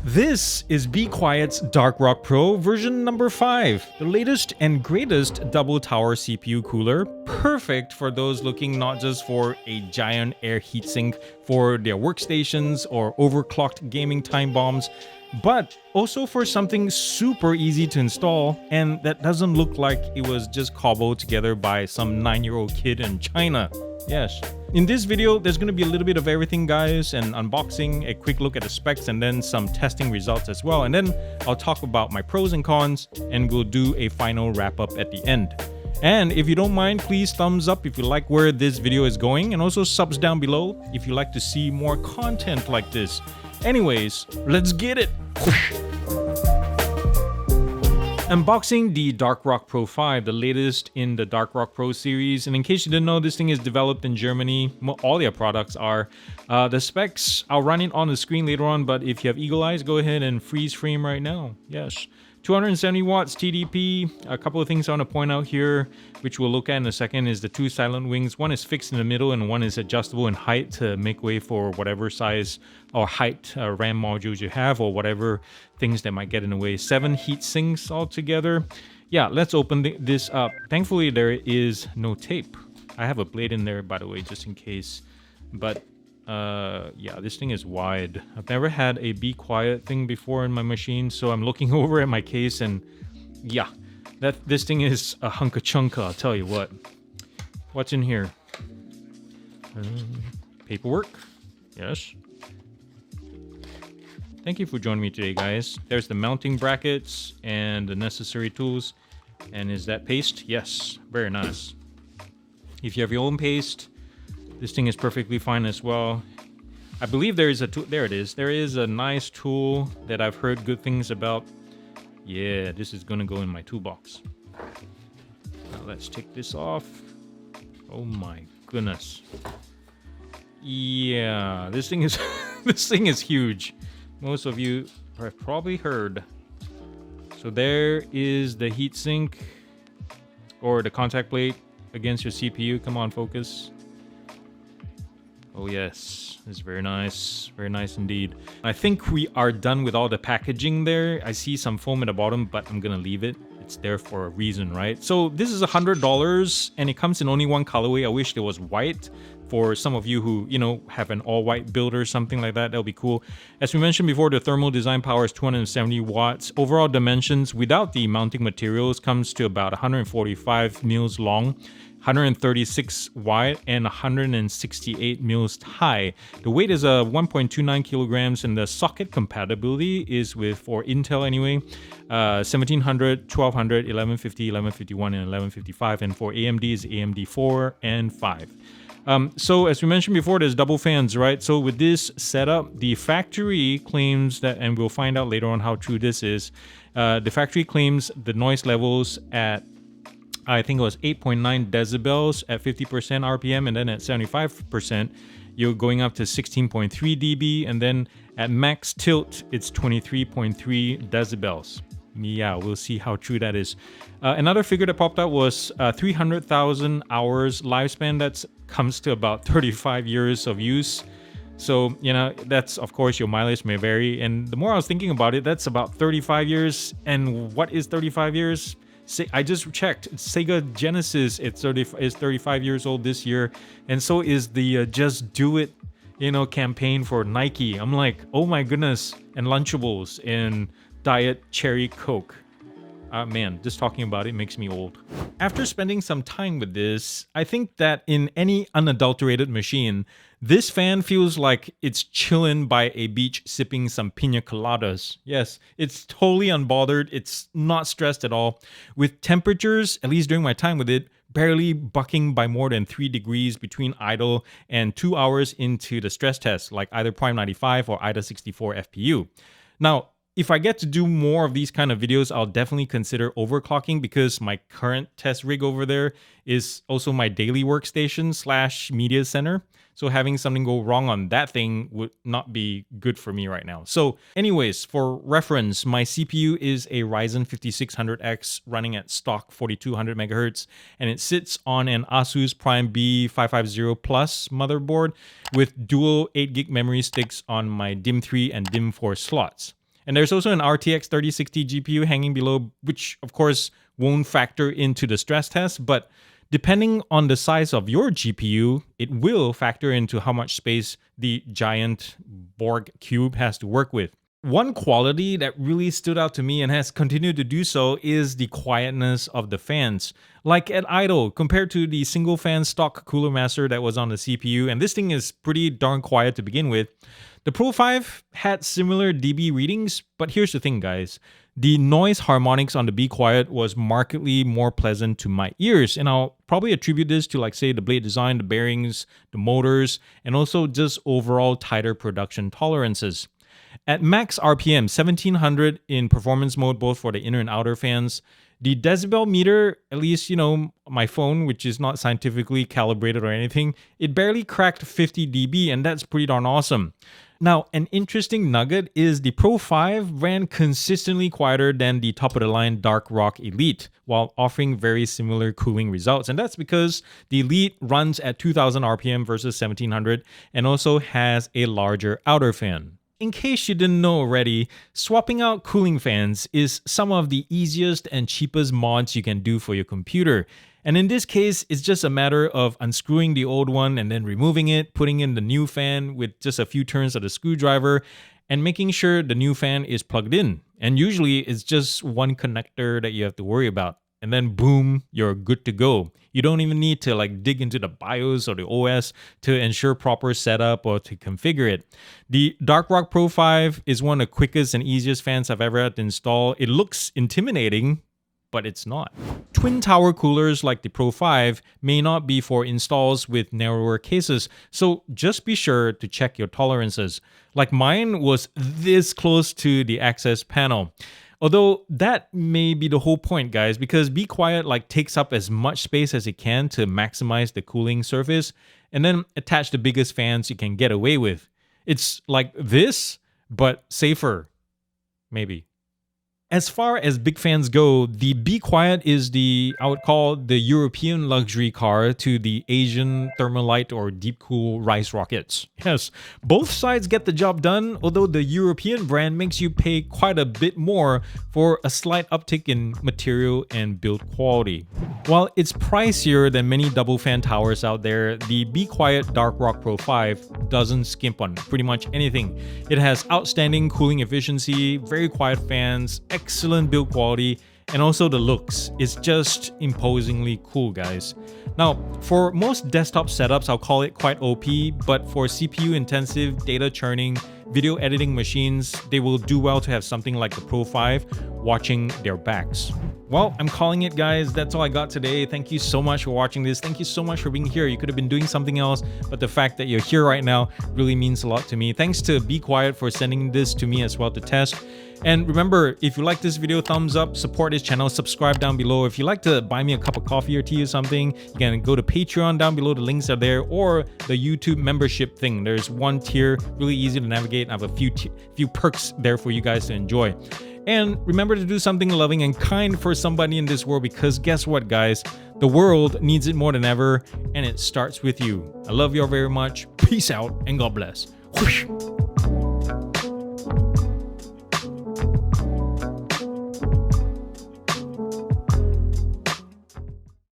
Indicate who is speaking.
Speaker 1: This is Be Quiet's Dark Rock Pro version number 5, the latest and greatest double tower CPU cooler, perfect for those looking not just for a giant air heatsink for their workstations or overclocked gaming time bombs, but also for something super easy to install and that doesn't look like it was just cobbled together by some 9-year-old kid in China. Yes. In this video, there's going to be a little bit of everything, guys, and unboxing, a quick look at the specs, and then some testing results as well. And then I'll talk about my pros and cons, and we'll do a final wrap-up at the end. And if you don't mind, please thumbs up if you like where this video is going, and also subs down below if you like to see more content like this. Anyways, let's get it! Unboxing the Dark Rock Pro 5, the latest in the Dark Rock Pro series. And in case you didn't know, this thing is developed in Germany. All their products are. The specs, I'll run it on the screen later on, but if you have eagle eyes, go ahead and freeze frame right now. Yes. 270 watts TDP. A couple of things I want to point out here, which we'll look at in a second, is the two silent wings. One is fixed in the middle and one is adjustable in height to make way for whatever size or height RAM modules you have or whatever things that might get in the way. 7 heat sinks altogether. Yeah, let's open this up. Thankfully, there is no tape. I have a blade in there, by the way, just in case. But yeah, this thing is wide. I've never had a Be Quiet thing before in my machine, so I'm looking over at my case and yeah, this thing is a hunk of chunka, I'll tell you what. What's in here? Paperwork? Yes. Thank you for joining me today, guys. There's the mounting brackets and the necessary tools. And is that paste? Yes, very nice. If you have your own paste, this thing is perfectly fine as well. I believe there is a tool. There it is. There is a nice tool that I've heard good things about. Yeah, this is gonna go in my toolbox. Now let's take this off. Oh my goodness. Yeah, this thing is this thing is huge. Most of you have probably heard. So there is the heatsink or the contact plate against your CPU. Come on, focus. Oh yes, it's very nice indeed. I think we are done with all the packaging there. I see some foam at the bottom, but I'm gonna leave it. It's there for a reason, right? So this is $100 and it comes in only one colorway. I wish there was white for some of you who, you know, have an all-white build or something like that. That'll be cool. As we mentioned before, the thermal design power is 270 watts. Overall dimensions without the mounting materials comes to about 145 mils long, 136 wide, and 168 mils high. The weight is 1.29 kilograms, and the socket compatibility is with, for Intel anyway, 1700, 1200, 1150, 1151, and 1155, and for AMD is AMD 4 and 5. So as we mentioned before, there's double fans, right? So with this setup, the factory claims that, and we'll find out later on how true this is, the factory claims the noise levels at, I think it was 8.9 decibels at 50% RPM, and then at 75%, you're going up to 16.3 dB, and then at max tilt, it's 23.3 decibels. Yeah, we'll see how true that is. Another figure that popped out was 300,000 hours lifespan. That comes to about 35 years of use. So, you know, that's, of course, your mileage may vary. And the more I was thinking about it, that's about 35 years. And what is 35 years? I just checked. Sega Genesis is 35 years old this year. And so is the Just Do It, you know, campaign for Nike. I'm like, oh my goodness. And Lunchables and Diet Cherry Coke. Man, just talking about it makes me old. After spending some time with this, I think that in any unadulterated machine, this fan feels like it's chilling by a beach sipping some pina coladas. Yes, it's totally unbothered. It's not stressed at all. With temperatures, at least during my time with it, barely bucking by more than 3 degrees between idle and 2 hours into the stress test, like either Prime 95 or IDA 64 FPU. Now, if I get to do more of these kind of videos, I'll definitely consider overclocking because my current test rig over there is also my daily workstation / media center. So having something go wrong on that thing would not be good for me right now. So anyways, for reference, my CPU is a Ryzen 5600X running at stock 4200 megahertz, and it sits on an Asus Prime B550 Plus motherboard with dual 8GB memory sticks on my DIMM 3 and DIMM 4 slots. And there's also an RTX 3060 GPU hanging below, which of course won't factor into the stress test, but depending on the size of your GPU, it will factor into how much space the giant Borg Cube has to work with. One quality that really stood out to me and has continued to do so is the quietness of the fans. Like at idle, compared to the single fan stock Cooler Master that was on the CPU, and this thing is pretty darn quiet to begin with. The Pro 5 had similar dB readings, but here's the thing, guys. The noise harmonics on the Be Quiet was markedly more pleasant to my ears, and I'll probably attribute this to, like, say, the blade design, the bearings, the motors, and also just overall tighter production tolerances. At max RPM, 1700 in performance mode, both for the inner and outer fans, the decibel meter, at least, my phone, which is not scientifically calibrated or anything, it barely cracked 50 dB, and that's pretty darn awesome. Now, an interesting nugget is the Pro 5 ran consistently quieter than the top-of-the-line Dark Rock Elite, while offering very similar cooling results. And that's because the Elite runs at 2000 RPM versus 1700 and also has a larger outer fan. In case you didn't know already, swapping out cooling fans is some of the easiest and cheapest mods you can do for your computer. And in this case, it's just a matter of unscrewing the old one and then removing it, putting in the new fan with just a few turns of the screwdriver, and making sure the new fan is plugged in. And usually it's just one connector that you have to worry about. And then boom, you're good to go. You don't even need to dig into the BIOS or the OS to ensure proper setup or to configure it. The Dark Rock Pro 5 is one of the quickest and easiest fans I've ever had to install. It looks intimidating, but it's not. Twin tower coolers like the Pro 5 may not be for installs with narrower cases, so just be sure to check your tolerances. Like mine was this close to the access panel. Although that may be the whole point, guys, because Be Quiet takes up as much space as it can to maximize the cooling surface, and then attach the biggest fans you can get away with. It's like this, but safer, maybe. As far as big fans go, the Be Quiet is I would call the European luxury car to the Asian Thermalite or Deep Cool rice rockets. Yes, both sides get the job done, although the European brand makes you pay quite a bit more for a slight uptick in material and build quality. While it's pricier than many double fan towers out there, the Be Quiet Dark Rock Pro 5 doesn't skimp on pretty much anything. It has outstanding cooling efficiency, very quiet fans, excellent build quality, and also the looks. It's just imposingly cool, guys. Now, for most desktop setups, I'll call it quite OP, but for CPU intensive, data churning, video editing machines, they will do well to have something like the Pro 5 watching their backs. Well, I'm calling it, guys. That's all I got today. Thank you so much for watching this. Thank you so much for being here. You could have been doing something else, but the fact that you're here right now really means a lot to me. Thanks to Be Quiet for sending this to me as well to test. And remember, if you like this video, thumbs up, support this channel, subscribe down below. If you'd like to buy me a cup of coffee or tea or something, you can go to Patreon down below. The links are there, or the YouTube membership thing. There's one tier, really easy to navigate. I have a few perks there for you guys to enjoy. And remember to do something loving and kind for somebody in this world, because guess what, guys? The world needs it more than ever, and it starts with you. I love you all very much. Peace out, and God bless. Whoosh.